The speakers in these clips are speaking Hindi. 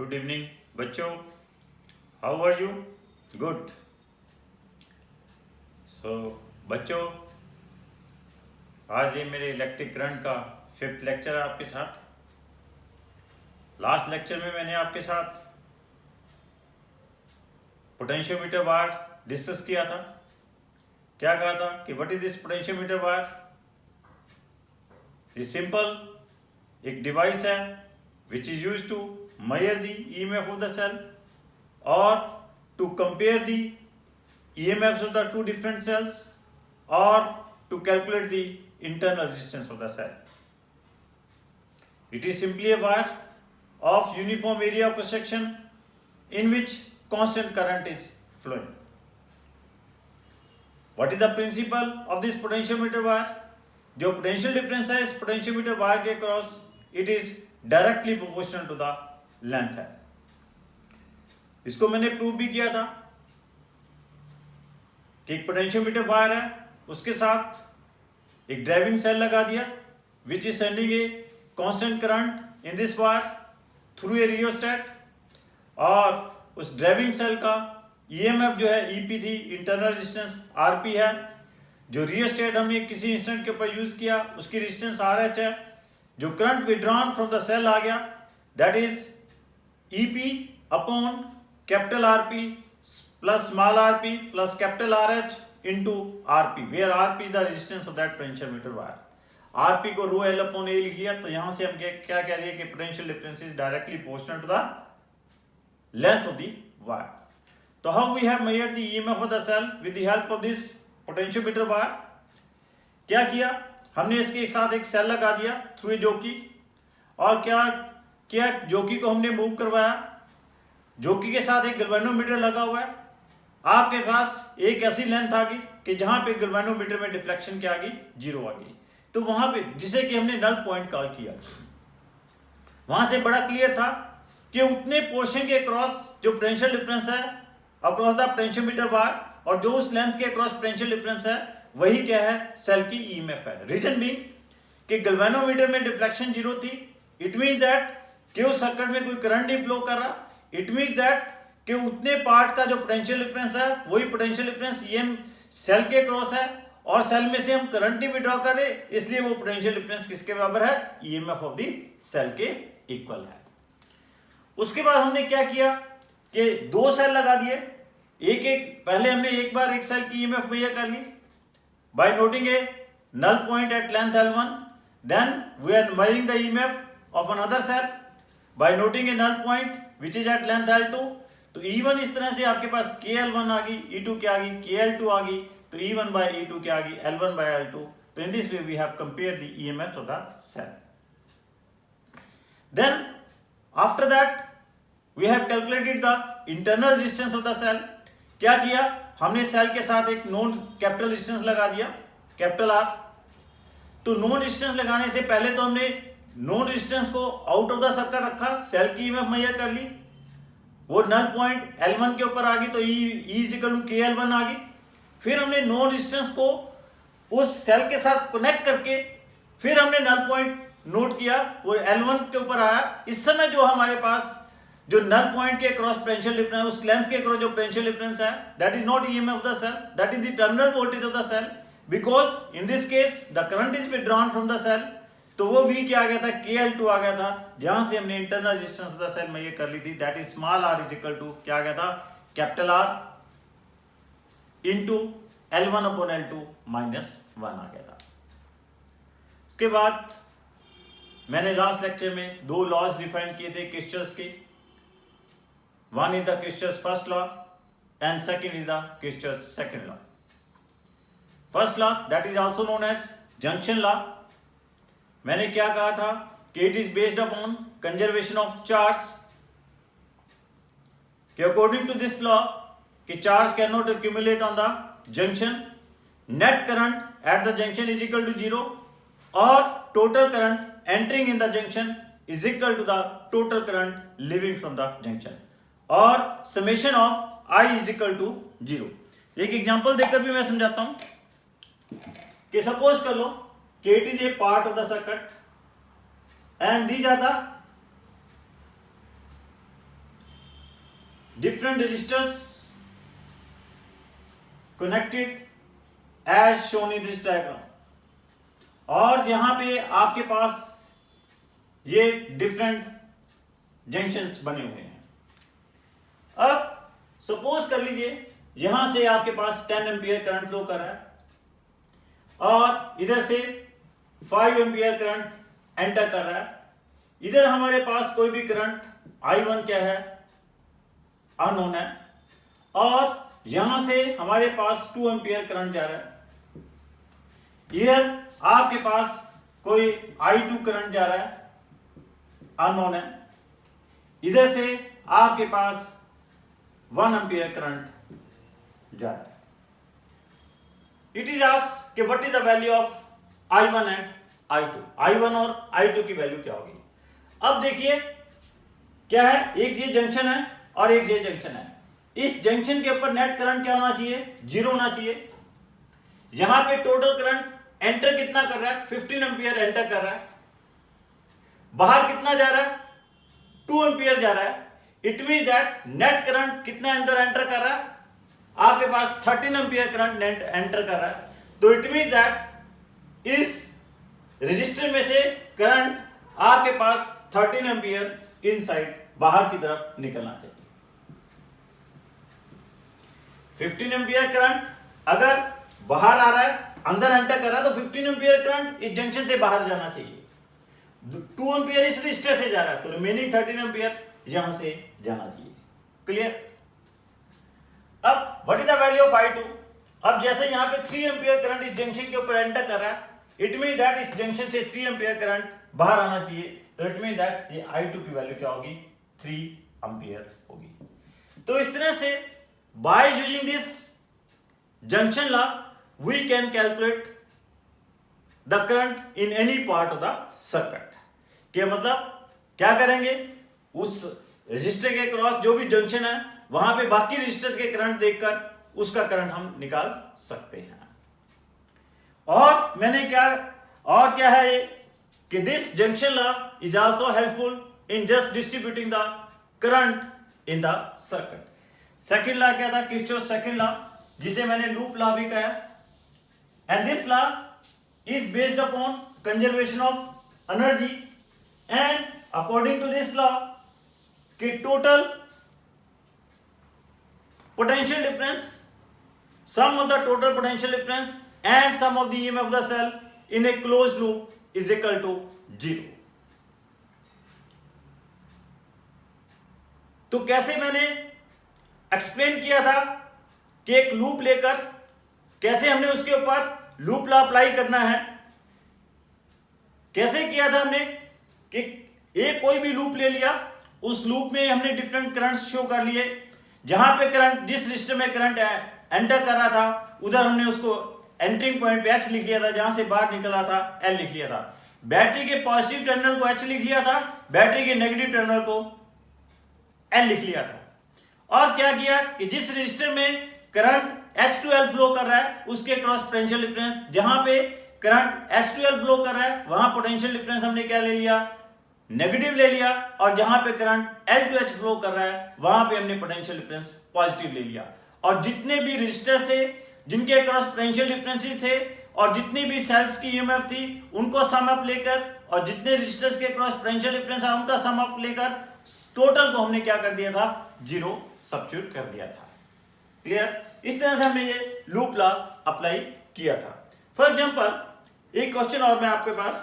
गुड इवनिंग बच्चों, हाउ आर यू? गुड। सो बच्चों, आज ये मेरे इलेक्ट्रिक करंट का 5th लेक्चर है आपके साथ। लास्ट लेक्चर में मैंने आपके साथ पोटेंशियोमीटर वायर डिस्कस किया था। क्या कहा था कि what is this potentiometer wire? This simple एक डिवाइस है which is used to measure the EMF of the cell or to compare the EMFs of the two different cells or to calculate the internal resistance of the cell. It is simply a wire of uniform area of cross section in which constant current is flowing. What is the principle of this potentiometer wire? जो potential difference है इस potentiometer wire के cross it is directly proportional to the length है। इसको मैंने प्रूव भी किया था कि एक पोटेंशियोमीटर वायर है, उसके साथ एक ड्राइविंग सेल लगा दिया which is sending a constant current in this wire through a rheostat, और उस ड्राइविंग सेल का ईएमएफ जो है ईपी थी, इंटरनल रेजिस्टेंस आरपी है। जो रियोस्टेट हमने किसी इंस्टेंट के ऊपर यूज किया उसकी रेजिस्टेंस आरएच है। जो current withdrawn from the cell आ गया that is EP upon capital RP plus small rp plus capital RH into RP, where RP is the resistance of that potentiometer wire. RP को rho L upon A लिख लिया, तो यहां से हम क्या कह दिए कि potential difference is directly proportional to the length of the wire. तो how we have measured the EMF of the cell with the help of this potentiometer wire? क्या किया हमने, इसके साथ एक सेल लगा दिया थ्रू जॉकी, और क्या जॉकी को हमने मूव करवाया। जॉकी के साथ एक गैल्वेनोमीटर लगा हुआ है। आपके पास एक ऐसी लेंथ आ गई कि जहां पे गैल्वेनोमीटर में डिफ्लेक्शन क्या आ गई, 0 आ गई। तो वहां पे जिसे कि हमने नल पॉइंट कॉल किया, वहां से बड़ा क्लियर था कि उतने पोर्शन के क्रॉस जो पोटेंशियल डिफरेंस है अक्रॉस द पोटेंशियोमीटर वायर, और जो उस लेंथ के क्रॉस पोटेंशियल डिफरेंस है वही क्या है, सेल की ईएमएफ है। रीजन बीइंग कि गैल्वेनोमीटर में डिफ्लेक्शन 0 थी, इट मींस दैट कि उस सर्किट में कोई करंट नहीं फ्लो कर रहा। इट मींस दैट कि उतने पार्ट का जो पोटेंशियल डिफरेंस है वही पोटेंशियल डिफरेंस ईएम सेल के क्रॉस है, और सेल में से हम करंट नहीं विड्रॉ कर रहे, इसलिए वो पोटेंशियल डिफरेंस किसके बराबर है, ईएमएफ ऑफ द सेल के इक्वल है। उसके बाद हमने क्या किया कि 2 सेल लगा दिए, पहले हमने एक बार एक सेल की ईएमएफ मेजर कर ली by noting a null point at length L1, then we are measuring the EMF of another cell by noting a null point which is at length L2। तो E1 इस तरह से आपके पास KL1 आ गई, E2 क्या आ गई, KL2 आ गई, तो E1 by E2 क्या आ गई, L1 by L2। तो in this way we have compared the EMFs of the cell. Then after that we have calculated the internal resistance of the cell। क्या किया हमने सेल के साथ एक नॉन कैपिटल रेजिस्टेंस लगा दिया, कैपिटल R। तो नॉन रेजिस्टेंस लगाने से पहले तो हमने नॉन रेजिस्टेंस को आउट ऑफ द सर्कल रखा, सेल की ईएमएफ मेजर कर ली, वो नल पॉइंट L1 के ऊपर आ गई, तो E is equal to KL1 आ गई। फिर हमने नॉन रेजिस्टेंस को उस सेल के साथ कनेक्ट करके फिर हमने नल पॉइंट नोट किया, वो L1 के ऊपर आया। इस समय जो हमारे पास जो नल पॉइंट के क्रॉस पोटेंशियल डिफरेंस, उस लेंथ के क्रॉस जो पोटेंशियल डिफरेंस है that is not EMF of the cell, that is the terminal voltage of the cell, because in this case the current is withdrawn from the cell. तो वो V क्या आ गया था, KL2 आ गया था, जहां से हमने internal resistance of the cell में ये कर ली थी, that is small r is equal to क्या आ गया था, capital R into L1 upon L2 minus 1 आ गया था। उसके बाद मैंने लास्ट लेक्चर में 2 लॉज डिफाइन किए थे किर्चॉफ्स के। One is the Kirchhoff's first law and second is the Kirchhoff's second law. First law that is also known as junction law. मैंने क्या कहा था कि it is based upon conservation of charge, कि अकॉर्डिंग टू दिस लॉ कि charge can not accumulate on the junction, net current at the junction is equal to 0 और total current entering in the junction is equal to the total current living from the junction, और summation of I is equal to 0। एक एग्जांपल देकर भी मैं समझाता हूं कि सपोज कर लो कि it is a part of the circuit and these are the different resistors connected as shown in this diagram. और यहां पे आपके पास ये डिफरेंट जंक्शंस बने हुए हैं. अब सपोज कर लीजिए यहां से आपके पास 10 एम्पियर करंट फ्लो कर रहा है और इधर से 5 एम्पियर करंट एंटर कर रहा है. इधर हमारे पास कोई भी करंट I1 क्या है, अननोन है, और यहां से हमारे पास 2 एम्पियर करंट जा रहा है. इधर आपके पास कोई I2 करंट जा रहा है, अननोन है. इधर से आपके पास 1 एम्पियर करंट जा रहा है. इट इज आस्क्ड कि what is the value of I1 and I2. I1 और I2 की वैल्यू क्या होगी. अब देखिए क्या है, एक ये जंक्शन है और एक ये जंक्शन है. इस जंक्शन के ऊपर नेट करंट क्या होना चाहिए, 0 होना चाहिए. यहां पे टोटल करंट एंटर कितना कर रहा है, 15 एम्पियर एंटर कर रहा है. बाहर कितना जा रहा है, 2 एम्पियर जा रहा है. It mean that net current कितना अंदर एंटर कर रहा है, आपके पास 13 एम्पियर करंट एंटर कर रहा है. तो इट मीन दैट इस रजिस्टर में से करंट आपके पास 13 एम्पियर इनसाइड बाहर की तरफ निकलना चाहिए. 15 एम्पियर करंट अगर बाहर आ रहा है, अंदर एंटर कर रहा है, तो 15 एम्पियर करंट इस जंक्शन से बाहर जाना चाहिए. 2 एम्पियर इस रजिस्टर से जा रहा है, तो रिमेनिंग 13 एम्पियर यहां से जाना चाहिए. क्लियर. अब what is the value of I2. अब जैसे यहां पे 3 एम्पियर करंट इस जंक्शन के ऊपर एंटर कर रहा है, इट मीन दैट इस जंक्शन से 3 एम्पियर करंट बाहर आना चाहिए. तो इट मीन दैट ये I2 की वैल्यू क्या होगी, 3 एम्पियर होगी. तो इस तरह से by using this junction law we can calculate the current in any part of the circuit. के मतलब क्या करेंगे, उस रजिस्टर के क्रॉस जो भी जंक्शन है वहां पे बाकी रजिस्टर्स के करंट देखकर उसका करंट हम निकाल सकते हैं. और मैंने क्या है ये कि this junction law is also helpful in just distributing the current in the circuit. Second law क्या था, किरचॉफ सेकंड लॉ, जिसे मैंने लूप लॉ भी कहा. And this law is based upon conservation of energy. And according to this law कि total potential difference, sum of the total potential difference and sum of the EMF of the cell in a closed loop is equal to 0. तो कैसे मैंने एक्सप्लेन किया था कि एक लूप लेकर कैसे हमने उसके ऊपर लूप लॉ अप्लाई करना है. कैसे किया था हमने कि एक कोई भी लूप ले लिया, उस लूप में हमने डिफरेंट करंट्स शो कर लिए. जहां पे करंट, जिस रजिस्टर में करंट एंटर कर रहा था, उधर हमने उसको एंटरिंग पॉइंट पे H लिख लिया था, जहां से बाहर निकल रहा था L लिख लिया था. बैटरी के पॉजिटिव टर्मिनल को H लिख लिया था, बैटरी के नेगेटिव टर्मिनल को L लिख लिया था. और क्या किया कि जिस रजिस्टर में current H to L flow कर रहा है उसके क्रॉस पोटेंशियल डिफरेंस, जहां पे current H to L flow कर रहा है वहां पोटेंशियल डिफरेंस हमने क्या ले लिया, नेगेटिव ले लिया. और जहां पे current L to H flow कर रहा है वहां पे हमने पोटेंशियल डिफरेंस पॉजिटिव ले लिया. और जितने भी रजिस्टर थे जिनके क्रॉस पोटेंशियल डिफरेंसेस थे और जितनी भी सेल्स की ईएमएफ थी उनको सम अप लेकर, और जितने रजिस्टर्स के क्रॉस पोटेंशियल डिफरेंस है उनका सम अप लेकर टोटल को हमने क्या कर दिया था, 0 सब्स्टिट्यूट कर दिया था. क्लियर. इस तरह से हमने ये लूप लॉ अप्लाई किया था. फॉर एग्जांपल एक क्वेश्चन और मैं आपके पास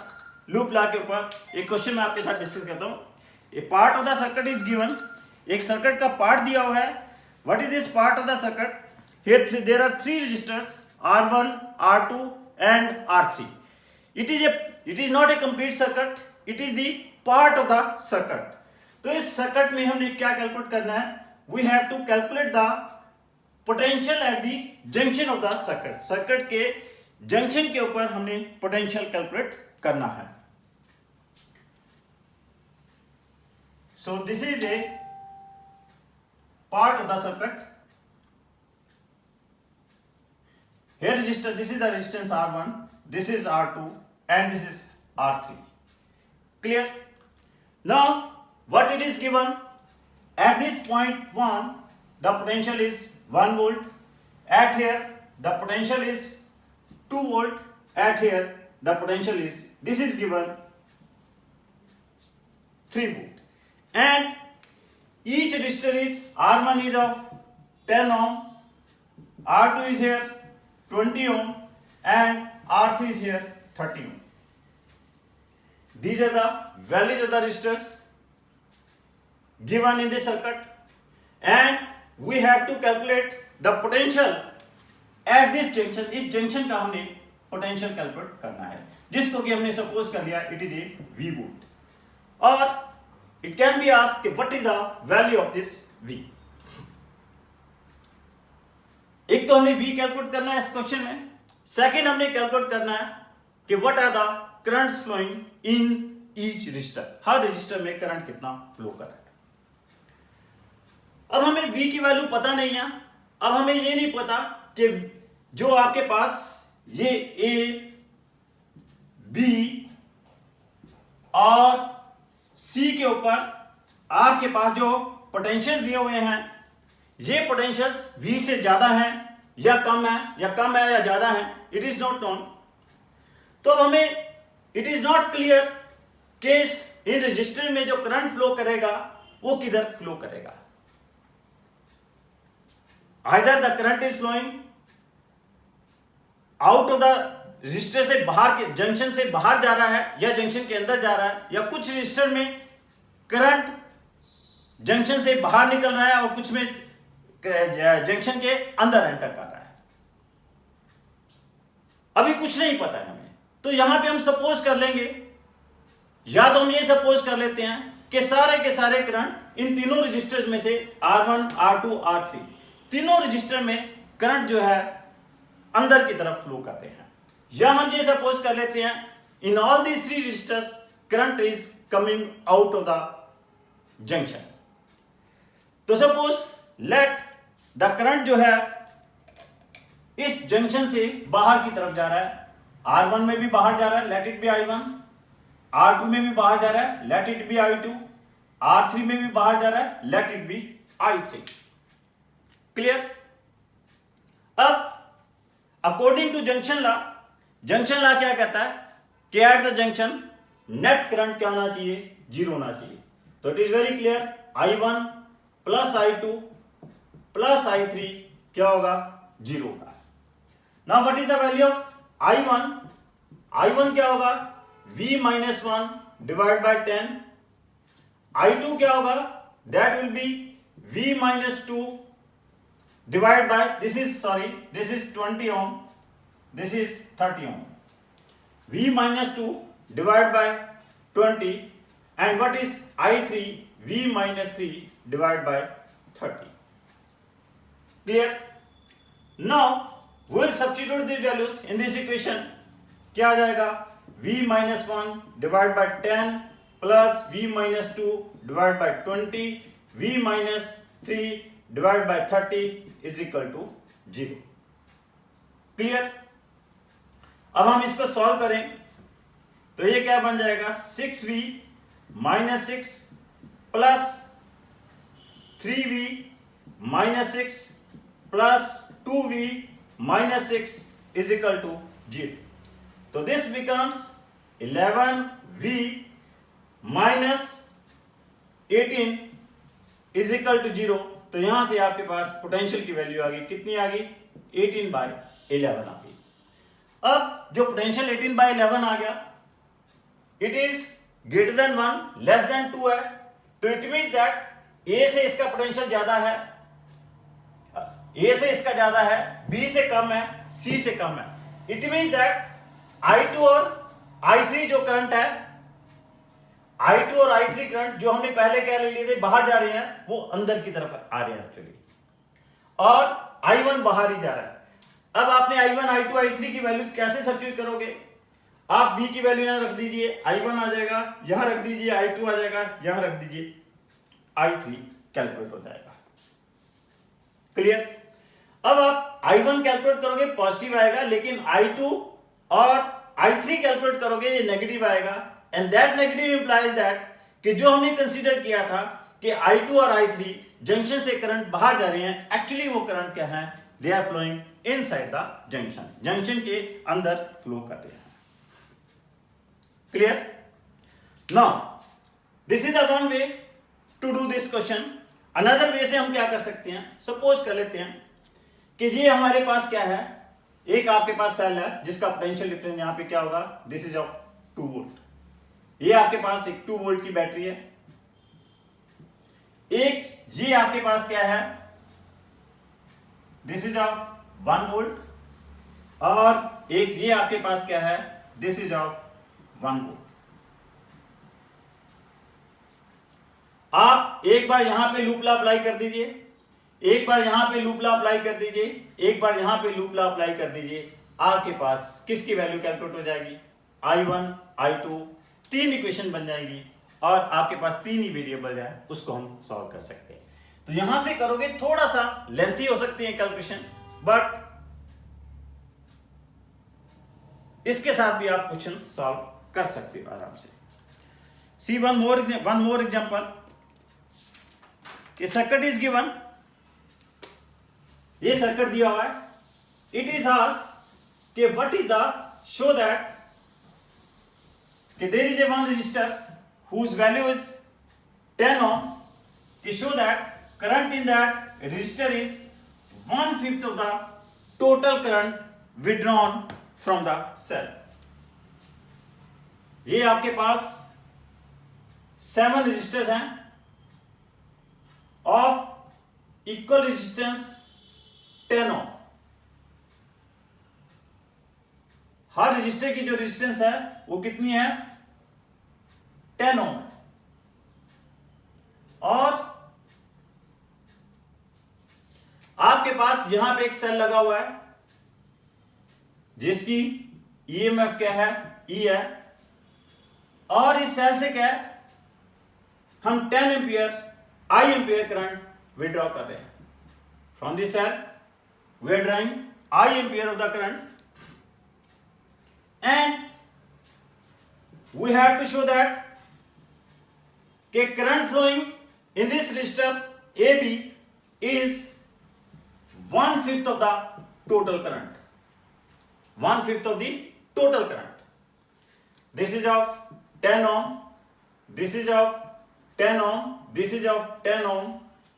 लूप लॉ के ऊपर एक क्वेश्चन मैं आपके साथ डिस्कस करता हूं. A part of the circuit is given. एक सर्किट का पार्ट दिया हुआ है. What is this part of the circuit. Here there are 3 resistors R1, R2 and R3. It is not a complete circuit, it is the part of the circuit. तो इस सर्किट में हमने क्या कैलकुलेट करना है, we have to calculate the potential at the junction of the circuit. Circuit के जंक्शन के ऊपर हमने पोटेंशियल कैलकुलेट करना है. So this is a part of the circuit. Here resistor, this is the resistance R1, this is R2 and this is R3. Clear? Now what it is given at this point 1 the potential is 1 volt. At here the potential is 2 volt. At here the potential is, this is given 3 volt. And each resistor is, R1 is of 10 ohm, R2 is here 20 ohm, and R3 is here 30 ohm. These are the values of the resistors given in this circuit, and we have to calculate the potential at this junction. इस जंक्शन का हमने पोटेंशियल कैलकुलेट करना है, जिसको कि हमने सपोज कर लिया it is a V volt, और it can be asked what is the value of this V. एक तो हमने V कैलकुलेट करना है इस क्वेश्चन में, सेकंड हमने कैलकुलेट करना है कि what are the currents flowing in each resistor, हर रजिस्टर में करंट कितना फ्लो कर रहा है. अब हमें V की वैल्यू पता नहीं है. अब हमें ये नहीं पता कि जो आपके पास ये A, B और C के ऊपर आपके पास जो पोटेंशियल दिए हुए हैं, ये पोटेंशियल्स V से ज्यादा हैं या कम है, या ज्यादा है, इट इज नॉट नोन. तो अब हमें इट इज नॉट क्लियर कि इन रजिस्टर में जो करंट फ्लो करेगा वो किधर फ्लो करेगा. Either the current is flowing out of the register से बाहर के जंक्शन से बाहर जा रहा है, या जंक्शन के अंदर जा रहा है, या कुछ रजिस्टर में करंट जंक्शन से बाहर निकल रहा है और कुछ में जंक्शन के अंदर एंटर कर रहा है. अभी कुछ नहीं पता है हमें, तो यहां पे हम सपोज कर लेंगे, या तो हम ये सपोज कर लेते हैं कि सारे के सारे करंट इन तीनों रजिस्टर्स में से R1, R2, R3 तीनों रजिस्टर में करंट जो है अंदर की तरफ फ्लो कर रहे हैं. या हम ये सपोज कर लेते हैं in all these three resistors current is coming out of the junction. तो सपोज लेट द करंट जो है इस जंक्शन से बाहर की तरफ जा रहा है. R1 में भी बाहर जा रहा है, let it be I1. R2 में भी बाहर जा रहा है, let it be I2. R3 में भी बाहर जा रहा है, let it be I3. Clear. अब अकॉर्डिंग टू जंक्शन लॉ क्या कहता है कि eight the junction net current क्या होना चाहिए, जीरो होना चाहिए. तो it is very clear, I1 plus I2 plus I3 क्या होगा, जीरो होगा. Now what is the value of I1? I1 क्या होगा, V minus 1 divide by 10. I2 क्या होगा, that will be V minus 2 divide by, this is 20 ohm, this is 30 ohm. V minus 2 divide by 20, and what is I3? V minus 3 divide by 30. Clear? Now we will substitute these values in this equation. क्या आ जाएगा, V minus 1 divide by 10 plus V minus 2 divide by 20, V minus 3 divide by 30 is equal to 0. Clear. अब हम इसको सॉल्व करें तो ये क्या बन जाएगा, 6V minus 6 plus 3V minus 6 plus 2V minus 6 is equal to 0. तो this becomes 11V minus 18 is equal to 0. तो यहां से आपके पास पोटेंशियल की वैल्यू आ गई, कितनी आ गई, 18/11 आ गई. अब जो पोटेंशियल 18/11 आ गया, it is greater than 1 less than 2 है. तो इट मींस दैट ए से इसका पोटेंशियल ज्यादा है, ए से इसका ज्यादा है, बी से कम है, सी से कम है. इट मींस दैट I2 और I3 जो करंट है, I2 और I3 करंट जो हमने पहले कह लिए थे बाहर जा रहे हैं, वो अंदर की तरफ आ रहे हैं एक्चुअली, और I1 बाहर ही जा रहा है. अब आपने I1, I2, I3 की वैल्यू कैसे सब्स्टिट्यूट करोगे, आप V की वैल्यू यहां रख दीजिए, I1 आ जाएगा, यहां रख दीजिए I2 आ जाएगा, यहां रख दीजिए I3 कैलकुलेट हो जाएगा. क्लियर. अब आप I1 कैलकुलेट करोगे पॉजिटिव आएगा, लेकिन I2 और I3 कैलकुलेट करोगे ये नेगेटिव आएगा. And that negative implies that कि जो हमने कंसीडर किया था कि I2 और I3 जंक्शन से करंट बाहर जा रहे हैं, एक्चुअली वो करंट क्या है, they are flowing inside the junction, junction के अंदर फ्लो कर रहे हैं। Clear? Now this is the one way to do this question. Another way से हम क्या कर सकते हैं, सपोज कर लेते हैं कि ये हमारे पास क्या है, एक आपके पास सेल है जिसका पोटेंशियल डिफरेंस यहां पे क्या होगा, दिस इज ऑफ 2 वोल्ट। ये आपके पास एक 2 वोल्ट की बैटरी है। एक ये आपके पास क्या है, दिस इज ऑफ 1 वोल्ट, और एक ये आपके पास क्या है, दिस इज ऑफ 1 वोल्ट। आप एक बार यहां पे लूप लॉ अप्लाई कर दीजिए, एक बार यहां पे लूप लॉ अप्लाई कर दीजिए, एक बार यहां पे लूप लॉ अप्लाई कर दीजिए, आपके पास किसकी वैल्यू कैलकुलेट हो जाएगी, I1 I2, 3 इक्वेशन बन जाएंगी और आपके पास 3 ही वेरिएबल है, उसको हम सॉल्व कर सकते हैं। तो यहां से करोगे थोड़ा सा लेंथी हो सकती है कैलकुलेशन, बट इसके साथ भी आप क्वेश्चन सॉल्व कर सकते हो आराम से। See one more example. ये सर्किट इज गिवन, ये सर्किट दिया हुआ है। इट इज आस्क्ड कि what is the, show that कि there is a one resistor whose value is 10 ohm, to show that current in that resistor is 1/5 of the total current withdrawn from the cell। ये आपके पास 7 resistors हैं of equal resistance 10 ohm। Her register की जो रेजिस्टेंस है वो कितनी है, 10 ओम। और आपके पास यहां पे एक सेल लगा हुआ है जिसकी ईएमएफ क्या है, ई है, और इस सेल से क्या है, हम 10 ampere I ampere current withdraw कर रहे हैं। From this cell we are drawing I ampere of the current and we have to show that कि current flowing in this resistor AB is 1/5 of the total current, 1/5 of the total current। This is of 10 ohm, this is of 10 ohm, this is of 10 ohm,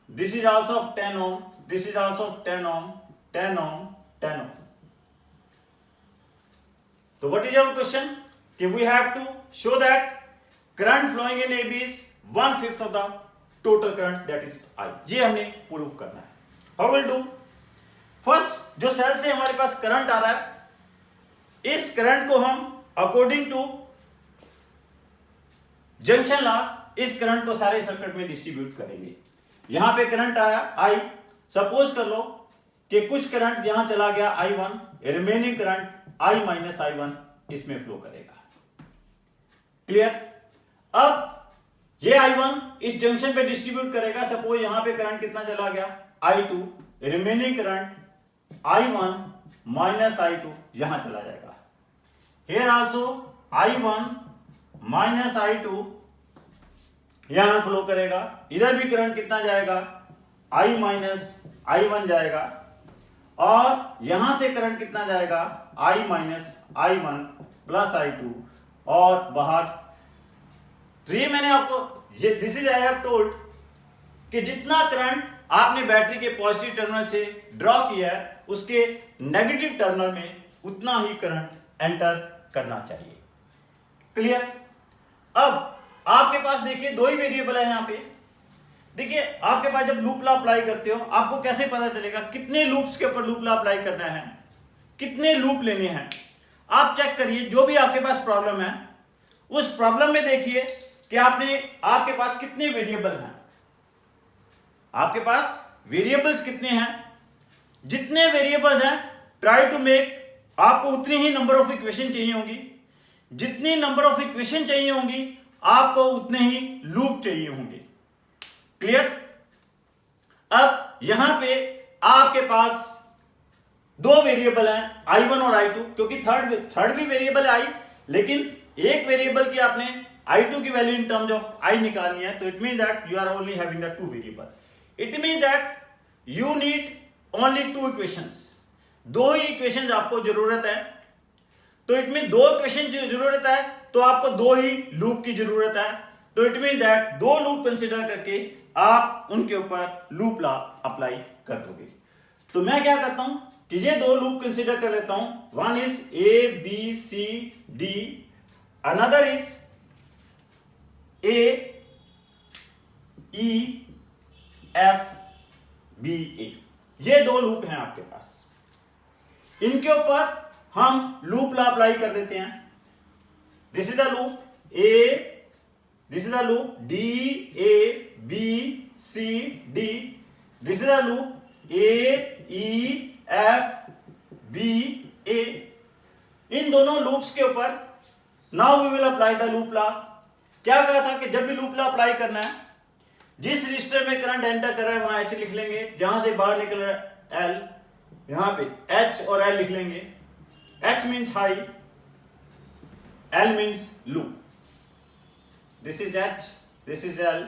this is also of 10 ohm, this is also of 10 ohm, 10 ohm, 10 ohm। तो व्हाट इज आवर क्वेश्चन, कि we have to show that current flowing in AB is 1/5 of the total current, that is I। ये हमने प्रूव करना है। हाउ विल डू, फर्स्ट जो सेल से हमारे पास करंट आ रहा है, इस करंट को हम अकॉर्डिंग टू जंक्शन लॉ इस करंट को सारे सर्किट में डिस्ट्रीब्यूट करेंगे। यहां पे करंट आया I, सपोज कर लो कि कुछ करंट यहां चला गया I1, remaining current I minus I1 इसमें फ्लो करेगा। क्लियर? अब ये I1 इस जंक्शन पे डिस्ट्रीब्यूट करेगा। सपोज यहां पे करंट कितना चला गया, I2, remaining current I1 minus I2 यहां चला जाएगा। Here also I1 minus I2 यहां फ्लो करेगा। इधर भी करंट कितना जाएगा, I माइनस I1 जाएगा, और यहां से करंट कितना जाएगा, I minus I1 plus I2, और बाहर। तो ये मैंने आपको, ये this is I have told कि जितना करंट आपने बैटरी के पॉजिटिव टर्मिनल से ड्रॉ किया है उसके नेगेटिव टर्मिनल में उतना ही करंट एंटर करना चाहिए। क्लियर? अब आपके पास देखिए दो ही वेरिएबल है यहां पे। देखिए आपके पास जब लूप लॉ अप्लाई करते हो आपको कैसे पता चलेगा कितने लूप्स के ऊपर लूप लॉ अप्लाई करना है, कितने लूप लेने हैं। आप चेक करिए, जो भी आपके पास प्रॉब्लम है उस प्रॉब्लम में देखिए कि आपके पास कितने वेरिएबल हैं, आपके पास वेरिएबल्स कितने हैं। जितने वेरिएबल्स हैं ट्राई टू मेक, आपको उतनी ही नंबर ऑफ इक्वेशन चाहिए होंगी, जितनी नंबर ऑफ इक्वेशन चाहिए होंगी आपको उतने ही लूप चाहिए होंगे। क्लियर? अब यहां पे आपके पास दो वेरिएबल हैं I1 और I2, क्योंकि थर्ड भी वेरिएबल है I, लेकिन एक वेरिएबल की आपने I2 की value in terms of I निकालनी है, तो it mean that you are only having the two variable. It mean that you need only two equations. दो ही इक्वेशंस आपको जरूरत है. तो इट मीन दो इक्वेशन की जरूरत है, तो आपको दो ही लूप की जरूरत है. तो इट मीन दैट दो लूप कंसीडर करके आप उनके ऊपर लूप लॉ अप्लाई कर दोगे. तो मैं क्या करता हूं कि ये दो लूप कंसीडर कर लेता हूं. One is A B C D, another is A E F B A. ये दो लूप हैं आपके पास. इनके ऊपर हम लूप लॉ अप्लाई कर देते हैं. This is the loop A, this is the loop D A B C D, this is the loop A E F B A. इन दोनों लूप्स के ऊपर now we will apply the loop law. क्या कहा था कि जब भी लूप लॉ अप्लाई करना है, जिस रजिस्टर में करंट एंटर कर रहा है वहां H लिख लेंगे, जहां से बाहर निकल रहा है L, यहां पे H और L लिख लेंगे. H means high, L means low. This is H, this is L,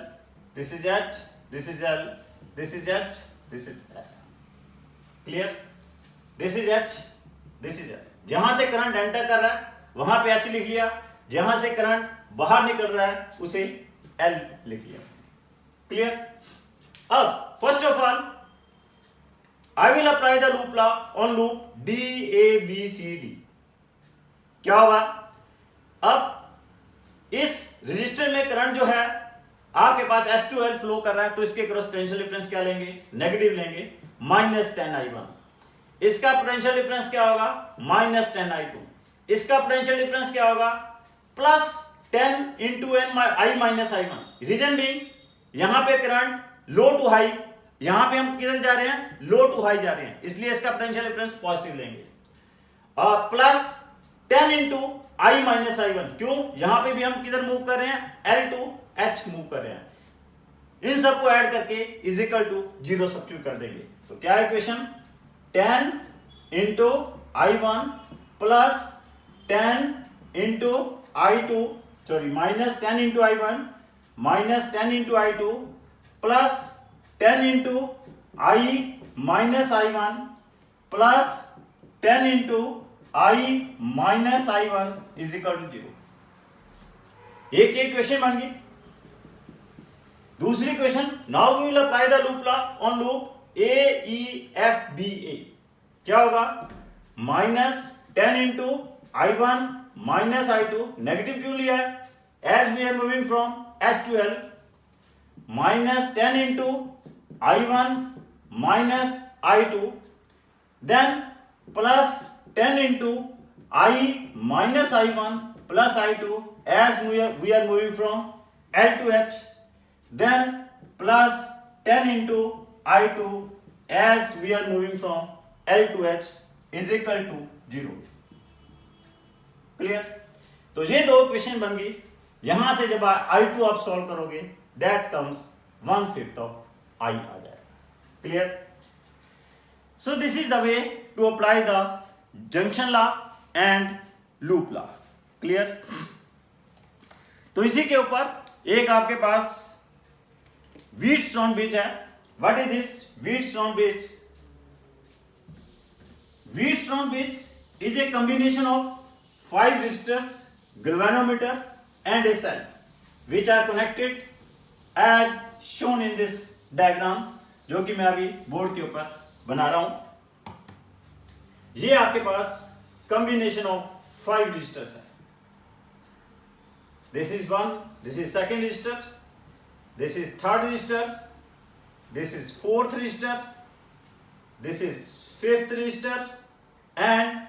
this is H, this is L, this is H, this is L. Clear? This is H, this is L. जहां से करंट एंटर कर रहा है वहां पे H लिख लिया, जहां से करंट बाहर निकल रहा है उसे L लिख लिया. Clear? अब first of all I will apply the loop law on loop D A B C D. क्या होगा? अब इस रजिस्टर में करंट जो है आपके पास S2L फ्लो कर रहा है, तो इसके क्रॉस पोटेंशियल डिफरेंस क्या लेंगे? नेगेटिव लेंगे, -10I1. इसका पोटेंशियल डिफरेंस क्या होगा? -10I2. इसका पोटेंशियल डिफरेंस क्या होगा? +10 into I minus I1. Reason being यहां पे करंट लो टू हाई, यहां पे हम किधर जा रहे हैं? लो टू हाई जा रहे हैं, इसलिए इसका पोटेंशियल डिफरेंस पॉजिटिव लेंगे. और +10 into I minus I1. क्यों? यहां पे भी हम किधर मूव कर रहे हैं? L to H मूव कर रहे हैं. इन सबको ऐड करके इज इक्वल टू 0 सब्स्टिट्यूट कर देंगे. तो क्या है equation? 10 into I1 plus 10 into I2, sorry, -10 into I1 minus 10 into I2 plus 10 into I minus I1 plus 10 into I minus I1 is equal to 0. एक इक्वेशन बन गई. दूसरी equation, now we will apply the loop law on loop A E F B A. क्या होगा? -10 into I1 minus I2. Negative क्यों लिया है? As we are moving from S to L. -10 into I1 minus I2, then plus 10 into I minus I1 plus I2 as we are moving from L to H, then plus 10 into I2 as we are moving from L to H is equal to 0. Clear? तो ये दो इक्वेशन बन गई. यहां से जब I2 आप सॉल्व करोगे, दैट कम्स 1/5 ऑफ I आ जाएगा. Clear? So this is the way to apply the junction law and loop law. Clear? तो इसी के ऊपर एक आपके पास व्हीटस्टोन ब्रिज है. What is this Wheatstone bridge? Wheatstone bridge is a combination of 5 resistors, galvanometer and a cell which are connected as shown in this diagram, जो कि मैं अभी बोर्ड के ऊपर बना रहा हूं. ये आपके पास combination of 5 resistors है. This is one, this is second resistor, this is third resistor, this is fourth resistor, this is fifth resistor, and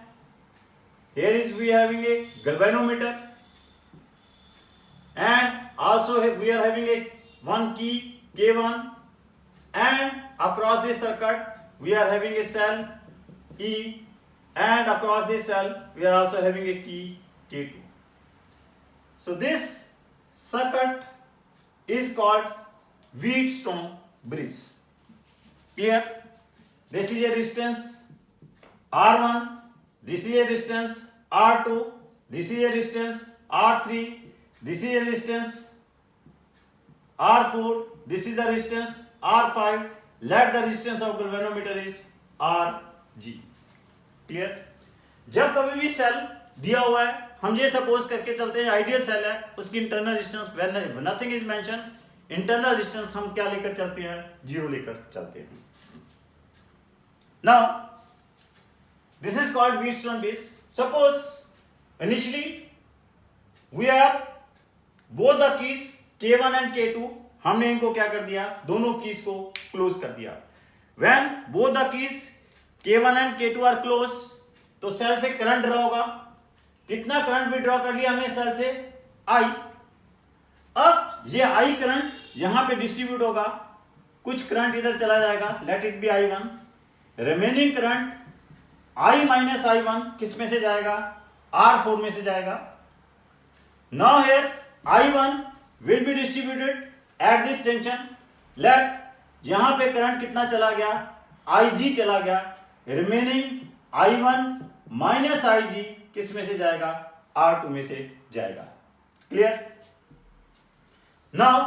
here is we are having a galvanometer, and also we are having a one key K1, and across this circuit we are having a cell E, and across this cell we are also having a key K2. So this circuit is called Wheatstone bridge. Clear? This is a resistance R1, this is a resistance R2, this is a resistance R3, this is a resistance R4, this is the resistance R5. Let the resistance of galvanometer is Rg. Clear? जब कभी भी सेल दिया हुआ है, हम ये सपोज करके चलते हैं आइडियल सेल है, उसकी internal resistance when nothing is mention, internal resistance हम क्या लेकर चलते हैं, 0 लेकर चलते हैं. Now this is called Wheatstone base. Suppose initially we are both the keys K1 and K2, हमने इनको क्या कर दिया, दोनों कीज को क्लोज कर दिया. When both the keys K1 and K2 are close, तो सेल से करंट ड्रॉ होगा. कितना करंट विड्रॉ कर लिया हमने सेल से, I. अब ये I करंट यहां पे डिस्ट्रीब्यूट होगा, कुछ करंट इधर चला जाएगा, let it be I1. Remaining current I minus I1 किस में से जाएगा, R4 में से जाएगा. Now here I1 will be distributed at this junction. Let यहां पे करंट कितना चला गया, Ig चला गया. रिमेनिंग I1 माइनस Ig किस में से जाएगा, R2 में से जाएगा. क्लियर? नाउ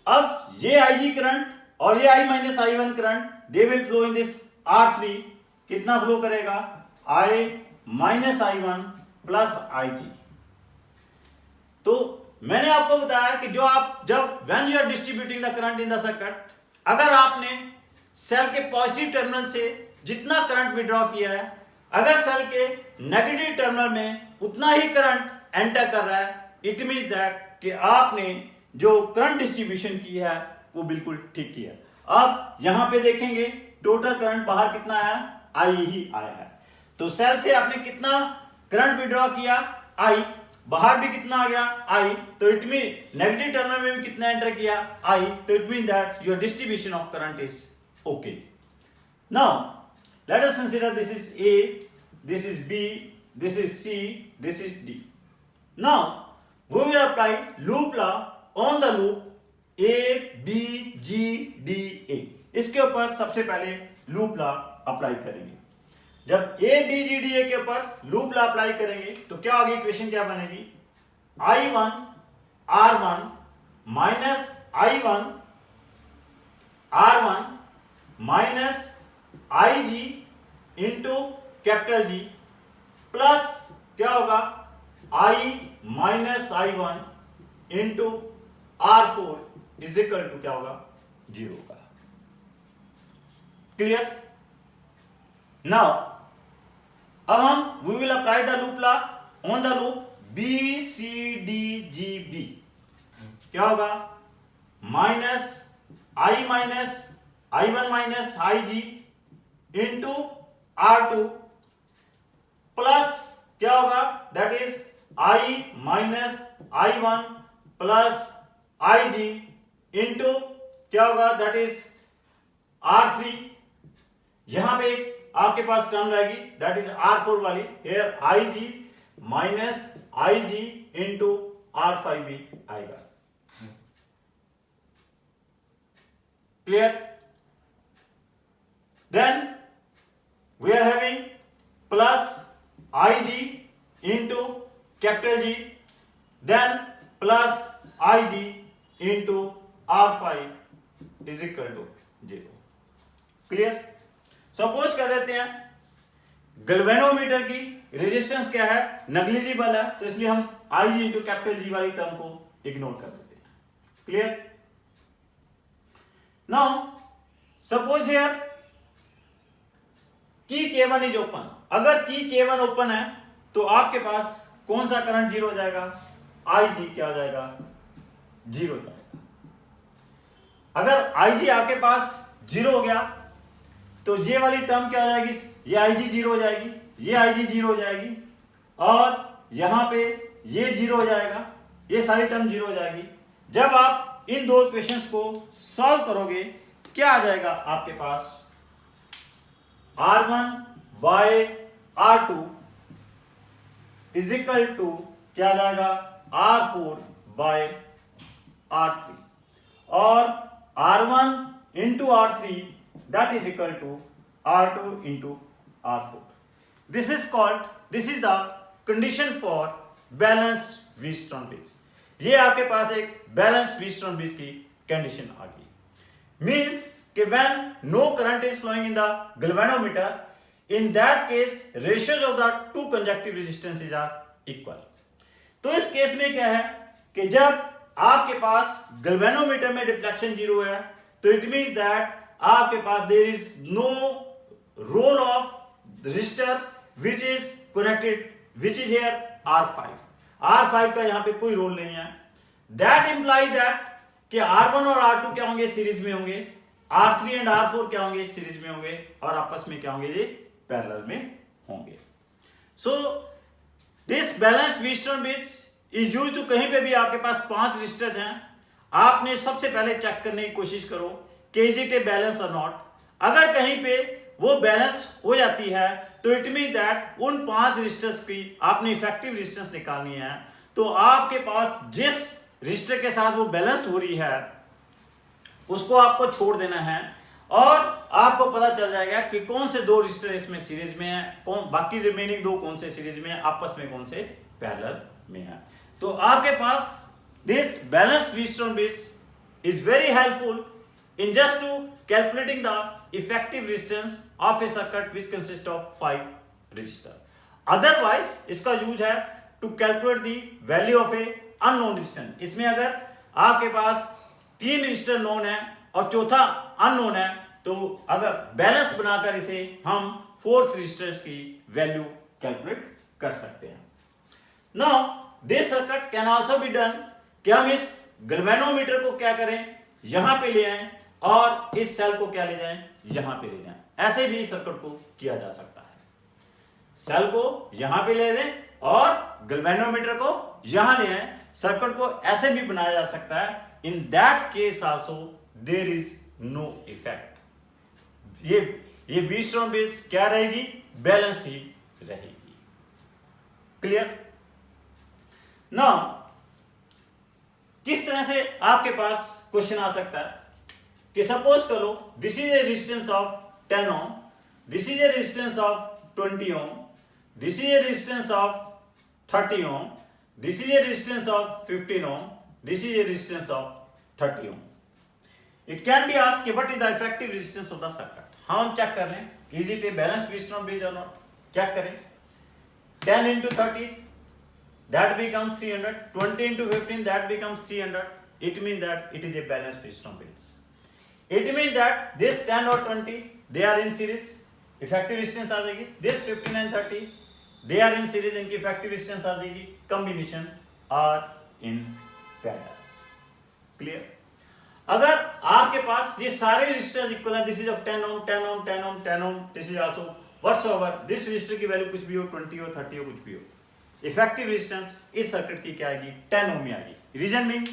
अब ये Ig करंट और ये I minus I1 current, they will flow in this R3. कितना फ्लो करेगा, I minus I1 plus Ig. तो मैंने आपको बताया कि जब when you are distributing the current in the circuit, अगर आपने सेल के पॉजिटिव टर्मिनल से जितना करंट विड्रॉ किया है, अगर सेल के नेगेटिव टर्मिनल में उतना ही करंट एंटर कर रहा है, इट मींस दैट कि आपने जो करंट डिस्ट्रीब्यूशन की है वो बिल्कुल ठीक किया. अब यहां पे देखेंगे टोटल करंट बाहर कितना आया, I ही आया है. तो सेल से आपने कितना करंट विड्रॉ किया, I. बाहर भी कितना आ गया, I. तो इट मीन नेगेटिव टर्मिनल में भी कितना एंटर किया, I. तो it mean that your distribution of current is okay. Now let us consider this is A, this is B, this is C, this is D. Now we will apply loop law on the loop A, B, G, D, A. इसके ऊपर सबसे पहले लूप लॉ अप्लाई करेंगे. जब A, B, G, D, A के ऊपर लूप लॉ अप्लाई करेंगे तो क्या होगी, इक्वेशन क्या बनेगी, I1 R1 minus I1 R1 minus IG into capital G plus क्या होगा, I minus I1 into R4 is equal to क्या होगा, 0 होगा. क्लियर? नाउ अब हम we will apply the loop law on the loop B, C, D, G, B. क्या होगा, minus I minus I1 minus IG into R2 plus क्या होगा, that is I minus I1 plus IG into क्या होगा, दैट इज R3. यहां पे आपके पास टर्म रहेगी दैट इज R4 वाली, here IG minus IG into R5 भी आएगा. Clear? Then we are having plus IG into capital G, then plus IG into R5 is equal to 0. Clear? Suppose कर लेते हैं गैल्वेनोमीटर की रेजिस्टेंस क्या है, नेग्लिजिबल है, तो इसलिए हम IG इंटू कैपिटल G वाली टर्म को इग्नोर कर देते हैं. क्लियर? नाउ सपोज हियर की K1 इज ओपन. अगर की K1 ओपन है तो आपके पास कौन सा करंट 0 हो जाएगा, IG क्या हो जाएगा, 0 हो जाएगा. अगर IG आपके पास 0 हो गया तो ये वाली टर्म क्या हो जाएगी, ये IG 0 हो जाएगी, ये IG 0 हो जाएगी, और यहां पे ये 0 हो जाएगा, ये सारी टर्म 0 हो जाएगी. जब आप इन दो इक्वेशंस को सॉल्व करोगे क्या आ जाएगा आपके पास, R1 by R2 is equal to क्या आ जाएगा, R4 बाय R3, और R1 into R3 that is equal to R2 into R4. This is the condition for balanced Wheatstone bridge. ये आपके पास एक बैलेंस व्हीटस्टोन ब्रिज की कंडीशन आ गई। मींस कि when no current is flowing in the galvanometer, in that case ratios of the two conductive resistances are equal. तो इस केस में क्या है कि जब आपके पास गैल्वेनोमीटर में डिफ्लेक्शन 0 है, तो इट मींस दैट आपके पास there is no role of resistor which is connected, which is here R5। R5 का यहां पे कोई रोल नहीं है। दैट इंप्लाइज दैट कि R1 और R2 क्या होंगे, सीरीज में होंगे, R3 एंड R4 क्या होंगे, सीरीज में होंगे, और आपस में क्या होंगे, ये पैरेलल में होंगे। So this balance Wheatstone bridge is used to, कहीं पे भी आपके पास 5 रेजिस्टर्स हैं, आपने सबसे पहले चेक करने की कोशिश करो कि इज इट ए बैलेंस और नॉट। अगर कहीं पे वो बैलेंस हो जाती है तो इट मीन दैट उन 5 रेजिस्टर्स की आपने इफेक्टिव रेजिस्टेंस निकालनी है। तो आपके पास जिस रेजिस्टर के साथ वो बैलेंस्ड हो रही है उसको आपको छोड़ देना है, और आपको पता चल जाएगा कि कौन से 2 रेजिस्टर इसमें सीरीज में है, कौन बाकी रिमेनिंग 2 कौन से सीरीज में है, आपस में कौन से पैरेलल में है। तो आपके पास this balanced Wheatstone bridge is very helpful in just to calculating the effective resistance of a circuit which consists of 5 resistor. Otherwise इसका यूज है to calculate the value of a unknown resistance। इसमें अगर आपके पास 3 रजिस्टर नोन है और चौथा अननोन है, तो अगर बैलेंस बनाकर इसे हम 4th रजिस्टर की वैल्यू कैलकुलेट कर सकते हैं। Now this circuit can also be done कि हम इस गैल्वेनोमीटर को क्या करें, यहां पे ले आए और इस सेल को क्या ले जाएं, यहां पे ले जाएं। ऐसे भी सर्किट को किया जा सकता है, सेल को यहां पे ले दें और गैल्वेनोमीटर को यहां ले आए। सर्किट को ऐसे भी बनाया जा सकता है। In that case also there is no effect. ये व्हीटस्टोन ब्रिज क्या रहेगी, बैलेंस्ड ही रहेगी। क्लियर। नाउ किस तरह से आपके पास क्वेश्चन आ सकता है कि सपोज करो this is a resistance of 10 ohm, this is a resistance of 20 ohm, this is a resistance of 30 ohm, this is a resistance of 15 ohm, this is a resistance of 30 ohm. It can be asked कि what is the effective resistance of the circuit. हम चेक कर लें is it a balanced Wheatstone bridge और नॉट। चेक करें 10 into 30 that becomes 300, 20 into 15 that becomes 300. It means that it is a balanced Wheatstone bridge. It means that this 10 और 20 they are in series, effective resistance आ जाएगी। This 15 and 30 they are in series, इनकी effective resistance आ जाएगी। Combination are in parallel। Clear? अगर आपके पास ये सारे रेजिस्टर्स इक्वल है, this is of 10 ohm, 10 ohm, 10 ohm, 10 ohm, this is also whatsoever, this resistor की वैल्यू कुछ भी हो, 20 हो, 30 हो, कुछ भी हो, इफेक्टिव रेजिस्टेंस इस सर्किट की क्या आएगी, 10 ओम में आएगी। रीजन मीन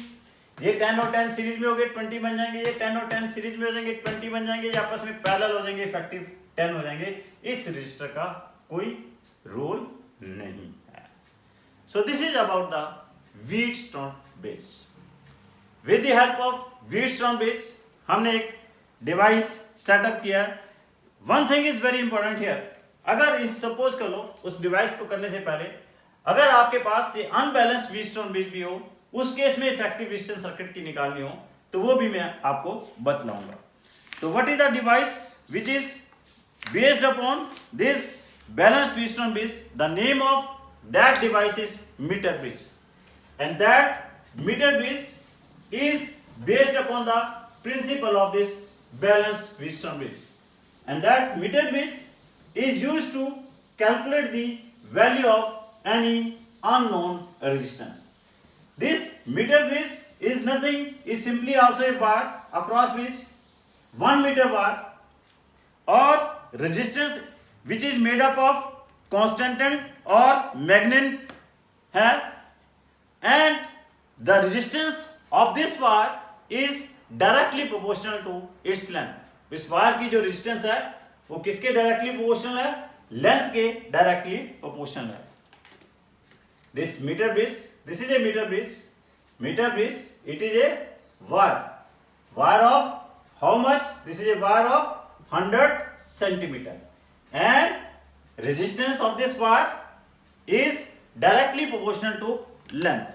ये 10 और 10 सीरीज में हो गए 20 बन जाएंगे, ये 10 और 10 सीरीज में हो जाएंगे 20 बन जाएंगे, ये आपस में पैरेलल हो जाएंगे, इफेक्टिव 10 हो जाएंगे। इस रजिस्टर का कोई रोल नहीं है। सो this is about the Wheatstone bridge. With the help of Wheatstone bridge हमने एक डिवाइस सेटअप किया। One thing is very important here, अगर इस सपोज कर लो उस डिवाइस को करने से पहले अगर आपके पास ये अनबैलेंस्ड व्हीटस्टोन ब्रिज भी हो, उस केस में इफेक्टिव रेजिस्टेंस सर्किट की निकालनी हो तो वो भी मैं आपको बतलाऊंगा। तो what is the device which is based upon this balanced Wheatstone bridge? The name of that device is meter bridge, and that meter bridge is based upon the principle of this balanced Wheatstone bridge, and that meter bridge is used to calculate the value of any unknown resistance. This meter bridge is nothing, is simply also a bar across which 1 meter bar or resistance which is made up of constant or magnet है, and the resistance of this bar is directly proportional to its length. इस वायर की जो resistance है वो किसके directly proportional है? Length के directly proportional है। This meter bridge, this is a meter bridge. Meter bridge, it is a wire. Wire of how much? This is a wire of 100 centimeter. And resistance of this wire is directly proportional to length.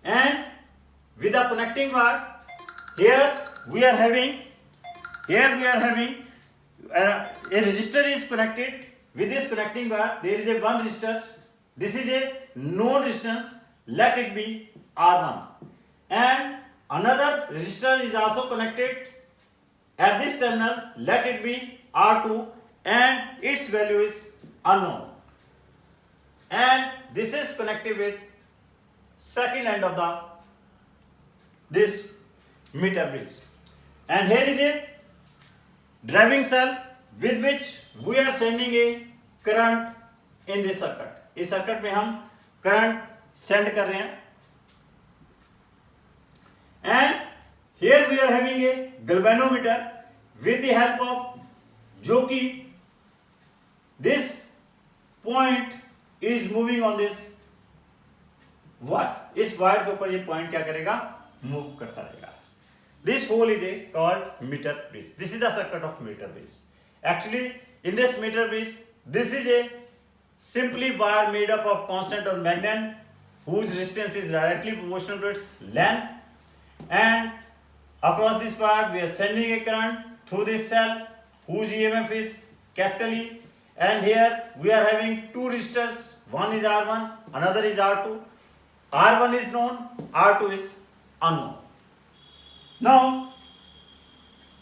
and with the connecting wire, here we are having a resistor is connected. With this connecting wire, there is a one resistor. This is a known resistance. Let it be R1, and another resistor is also connected at this terminal. Let it be R2, and its value is unknown. And this is connected with second end of this meter bridge. And here is a driving cell with which we are sending a current in this circuit. इस सर्किट में हम करंट सेंड कर रहे हैं. And here we are having a galvanometer with the help of जो कि this point is moving on this wire. इस वायर के ऊपर ये पॉइंट क्या करेगा? मूव करता रहेगा. This hole is called meter bridge. This is the circuit of meter bridge. Actually, in this meter bridge, this is a simply wire made up of constant or magnet whose resistance is directly proportional to its length, and across this wire we are sending a current through this cell whose EMF is capital E, and here we are having two resistors. One is R1, another is R2. R1 is known, R2 is unknown. Now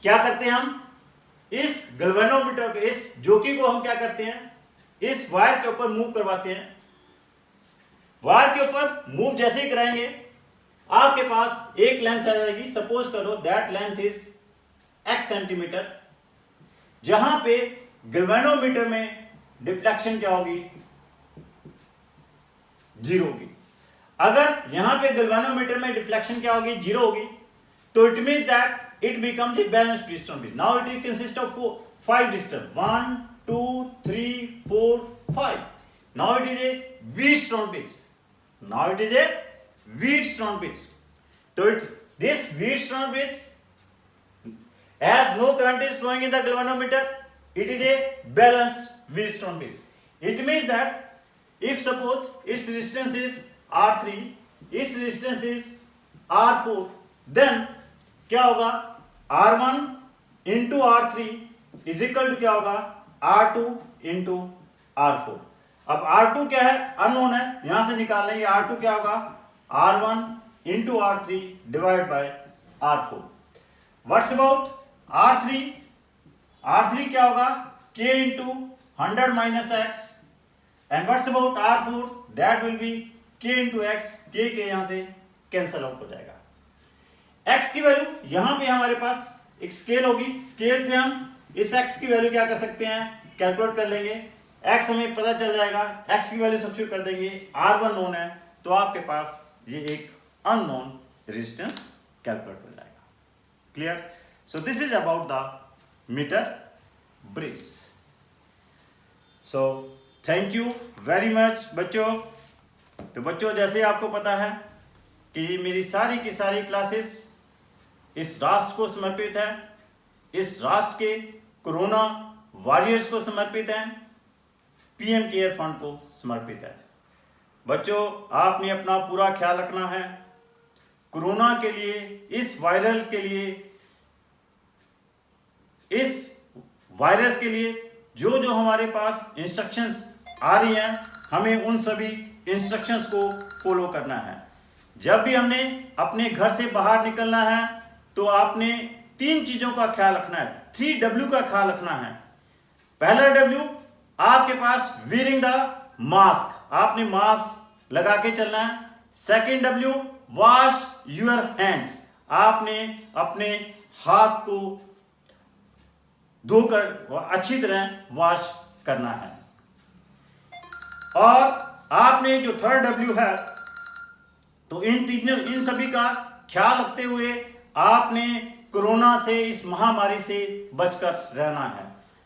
क्या करते हैं हम? इस गैल्वेनोमीटर को, इस जोकी को हम क्या करते हैं? इस वायर के ऊपर मूव करवाते हैं. वायर के ऊपर मूव जैसे ही कराएंगे, आपके पास एक लेंथ आ जाएगी. सपोज करो that length is x centimetre. जहां पे गैल्वेनोमीटर में डिफ्लेक्शन क्या होगी? 0 होगी. अगर यहां पे गैल्वेनोमीटर में डिफ्लेक्शन क्या होगी? 0 होगी. तो it means that it becomes a balanced Wheatstone bridge. Now it consists of 5 resistors. 1, 2, 3, 4, 5. Now it is a Wheatstone bridge. Now it is a Wheatstone bridge. So this Wheatstone bridge, as no current is flowing in the galvanometer, it is a balanced Wheatstone bridge. It means that if suppose its resistance is R3, its resistance is R4, then क्या होगा? R1 into R3 is equal to क्या होगा? R2 into R4. अब R2 क्या है? अननोन है. यहां से निकाल लेंगे. R2 क्या होगा? R1 into R3 divide by R4. What's about R3? R3 क्या होगा? K into 100 minus x. And what's about R4? That will be K into x. K के यहां से कैंसल आउट हो जाएगा. x की वैल्यू यहां पे हमारे पास एक स्केल होगी. स्केल से हम इस x की वैल्यू क्या कर सकते हैं? कैलकुलेट कर लेंगे. x हमें पता चल जाएगा. x की वैल्यू सब्स्टिट्यूट कर देंगे. R1 नोन है, तो आपके पास ये एक अननोन रेजिस्टेंस कैलकुलेट हो जाएगा. Clear? So this is about the meter bridge. So thank you very much बच्चों. तो बच्चों, जैसे आपको पता है कि मेरी सारी की सारी क्लासेस इस राष्ट्र को समर्पित है. इस राष्ट्र के कोरोना वॉरियर्स को समर्पित है. पीएम केयर फंड को समर्पित है. बच्चों, आपने अपना पूरा ख्याल रखना है. कोरोना के लिए, इस वायरल के लिए, इस वायरस के लिए जो जो हमारे पास इंस्ट्रक्शंस आ रही हैं, हमें उन सभी इंस्ट्रक्शंस को फॉलो करना है. जब भी हमने अपने घर से बाहर निकलना है तो आपने 3 चीजों का ख्याल रखना है. 3W का ख्याल रखना है. पहला W आपके पास वेयरिंग द मास्क. आपने मास्क लगा के चलना है. Second W wash your hands. आपने अपने हाथ को धोकर अच्छी तरह वॉश करना है. और आपने जो थर्ड W है, तो इन सभी का ख्याल रखते हुए आपने कोरोना से, इस महामारी से बचकर रहना है.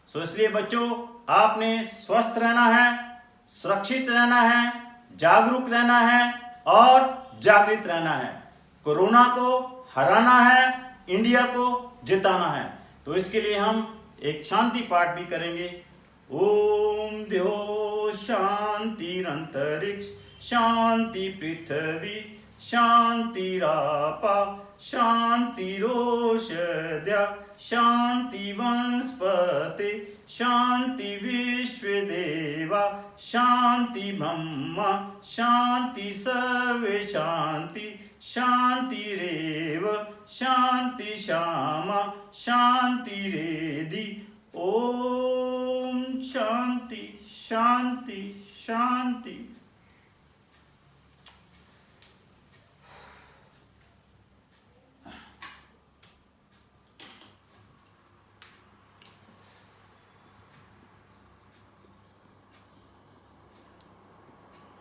सो इसलिए बच्चों, आपने स्वस्थ रहना है, सुरक्षित रहना है, जागरूक रहना है और जागृत रहना है. कोरोना को हराना है, इंडिया को जिताना है. तो इसके लिए हम एक शांति पाठ भी करेंगे. ओम द्यो शांतिरंतरिक्ष शांति पृथ्वी शान्तिरापा शान्तिरोषध्या शान्ति वनस्पते शान्ति विश्वदेवा शान्ति ब्रह्मा शान्ति सर्वे शान्ति शान्तिरेव शान्ति श्यामा शान्तिरेधि। ओम शान्ति शान्ति शान्ति।